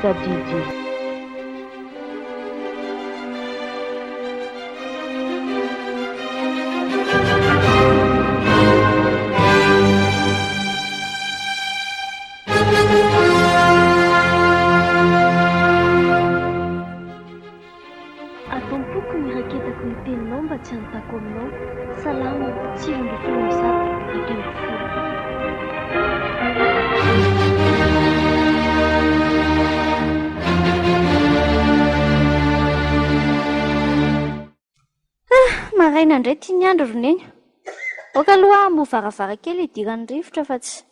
sadidi. Atompoko ny raketako ny teninao mba tsy hanontako aminao. Salama, tsirondro filomisato, ateny folo. Maraina indray tia ny andro roneny. Oka aloha mo varavarankely idiran'ny rivotra fa tsy.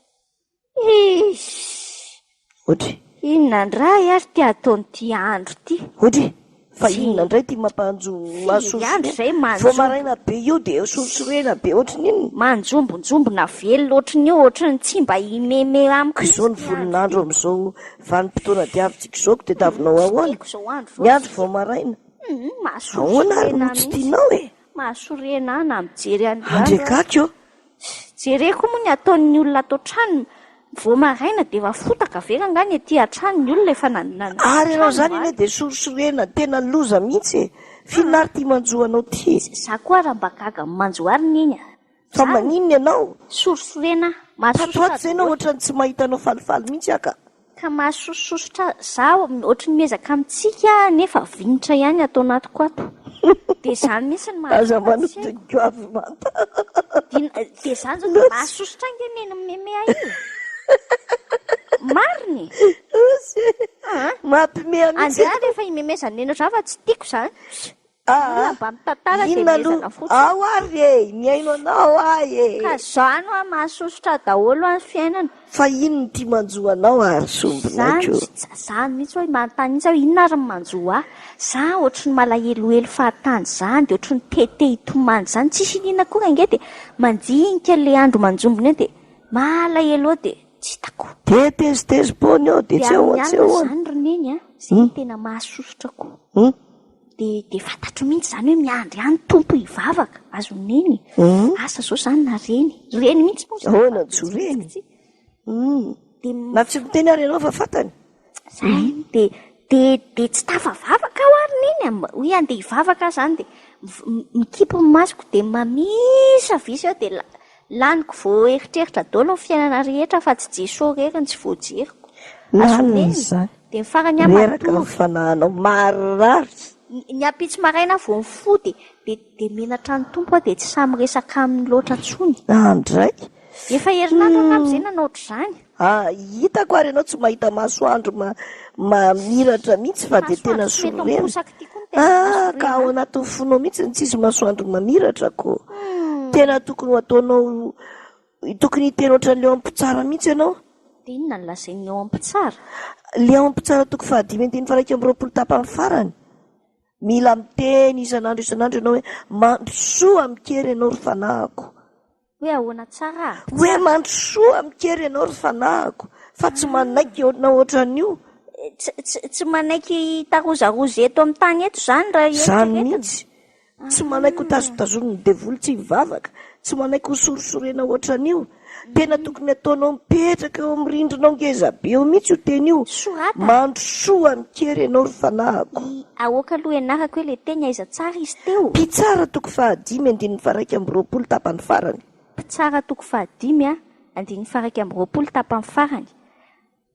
Otry. Inona ndray ary tia ataony tia andro ty. Otry. Fa inona ndray tia mampanjo masosorena. Vao maraina be io dia sorosorena be otriny inona. Manjombonjombona velona otriny io otriny tsy mba imeme amiko. Izao ny volon'andro amin'izao vanim-potoana diavintsika izao ko dia tavinao ahoana. Ny andro vao maraina. Ahoana ary no tsy tianao e. Mahasorena na mijery andro. Andrekaka io. Jereko moa ny ataon'ny olona ato trano. Vao maraina dia efa fotaka vera angany etỳ an-trano ny olona efa nanana. Ary ianao zany anie dia sorosorena tena loza mihitsy e. Fianary tia manjoanao ty. Za koa raha mba gaga manjoary niny. Fa maninona ianao? Sorosorena. Tatrato izay ianao ohatrany tsy mahitanao falifaly mihitsy aka. Ka mahasososotra za ohatrany miezaka amintsika nefa vinitra ihany atao anatiko ato. Dia izany mihitsy ny aza manotiko avy manta. Dia izany zao dia mahasosotra angeneny meme io. Mariny. Mampimea mihitsy. Andeha rehefa imemezana nenatra fa tsy tiako izany. Mba mitantara dia mezana fotsiny. Ao ary e, miaino anao ahy e. Ka izany ho mahasosotra daholo amin'ny fiainana. Fa ino tia manjoanao ary sombinako? Izany mihitsy hoe manontany mihitsy aho inona ary manjo ahy. Za ohatrany malahelohelo fahatany izany dia ohatrany tete hitomany izany. Tsisy inona koa ange dia mandinika ilay andro manjombona eo dia malahelo dia tsy hitako. Dia tezitezim-pony eo dia tsy ahoana tsy ahoana. Izany roneny izay tena mahasosotra koa. Dia fantatro mihitsy izany hoe miandry ihany tompo hivavaka azo neny. Asa zao izany na reny mihitsy moa. Ahoana tsy reny? Na tsy miteny ary ianao fa fantany. Izany dia tsy tafavavaka aho ary neny hoe andeha hivavaka izany dia mikipo ny masoko dia mamisa visy aho dia laniko vao eritreritra daholo ny fiainana rehetra fa tsy Jesosy reriny tsy voajeriko. Azo neny dia ny farany reraka ny fanahanao mararitra. Ny ampitsy maraina vao mifody dia menatra ny tompo dia tsy samy resaka amin'ny loatra tsony. Andray. Efa herinandro angamba izay nanao ohatr'izany. Hitako ary ianao tsy mahita masoandro mamiratra mihitsy fa dia tena sorena. Ka ao anatin'ny fonao mihitsy ny tsisy masoandro mamiratra ko. Tena tokony ataonao tokony hiteny ohatran'ny leo ampitsara mihitsy ianao. Dia inona no lazain'ny eo ampitsara? Leo ampitsara toko 5:24 tapany farany. Mila miteny isan'andro ianao hoe mandrosoa mikery ianao ry fanahiko. Hoe ahoana tsara? Hoe mandrosoa mikery ianao ry fanahiko. Fa tsy manaiky ohatran'io. Tsy manaiky tarozarozy eto amin'ny tany eto izany raha izany mihitsy. Tsy manaiky ho tazotazoniny devoly tsy hivavaka. Tsy manaiky ho sorosorena ohatran'io. Tena tokony ataonao mipetraka eo amin'ny rindrinao ngeza be eo mihitsy io teny io. Mandrosoa mikery ianao ry fanahiko. Aoka aloha ianarako hoe ilay teny aiza tsara izy teo. Mpitsara toko 5:21 tapany farany. Mpitsara toko 5:21 tapany farany.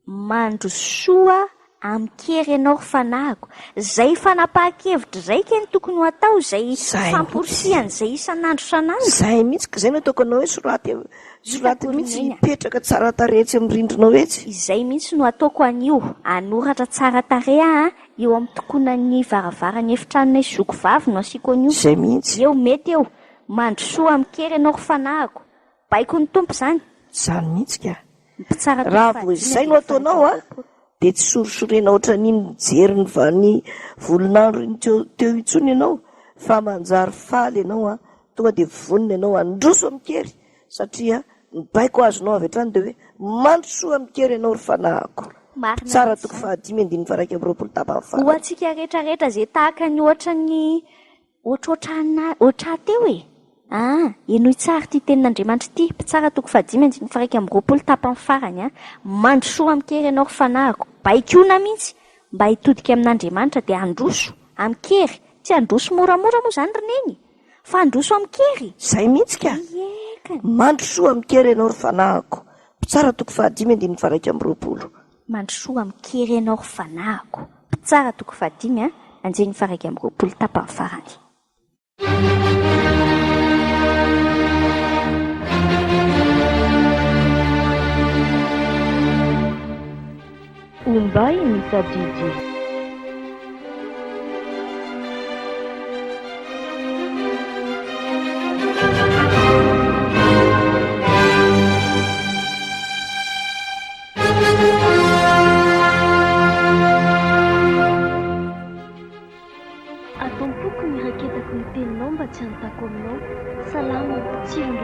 Mandrosoa amikery ianao ry fanahiko. Zay fanapahan-kevitra izay keny tokony ho atao izay fampirisian'izay isan'andro. Izay mihitsy ka izay no ataoko anao hoe soraty mihitsy hipetraka tsara taretsy amin'ny rindrinao etsy. Izay mihitsy no ataoko an'io. Anoratra tsara tareha eo amin'ny tokonan'ny varavarany efitranonay zoko vavy no asiako an'io. Izay mihitsy. Eo mety eo. Mandrosoa amikery ianao ry fanahiko. Baiko ny tompo izany. Izany mihitsy ka. Raha vao izay no ataonao dia tsy sorosorena ohatran'iny mijery ny volon'andro iny teo itsony ianao. Fa manjary faly ianao tonga dia vonona ianao androso amikery. Satria ny baiko azonao avy hatrany dia hoe mandrosoa amikery ianao ry fanahiko. Tsara toko 5:21 tapany farany. Ho antsika rehetrarehetra izay tahaka ny ohatrohatrany teo e. Eno tsara ty tenin'Andriamanitra ty. Mpitsara toko 5:21 tapany farany. Mandrosoa amikery ianao ry fanahiko. Baikona mihitsy. mba hitodika amin'Andriamanitra dia androso amin'ny kery. Tsy androso moramora moa izany roneny, fa androso amin'ny kery. Izay mihitsy ka. Ekany. Mandrosoa amin'ny kery ianao ry fanahiko. Mpitsara toko 5:20. Mandrosoa amin'ny kery ianao ry fanahiko. Mpitsara toko 5:20 tapany farany. Ombay misadidi. Ataoko ny raketako ny teninao mba tsy hanontako aminao. Salama, tsiro ny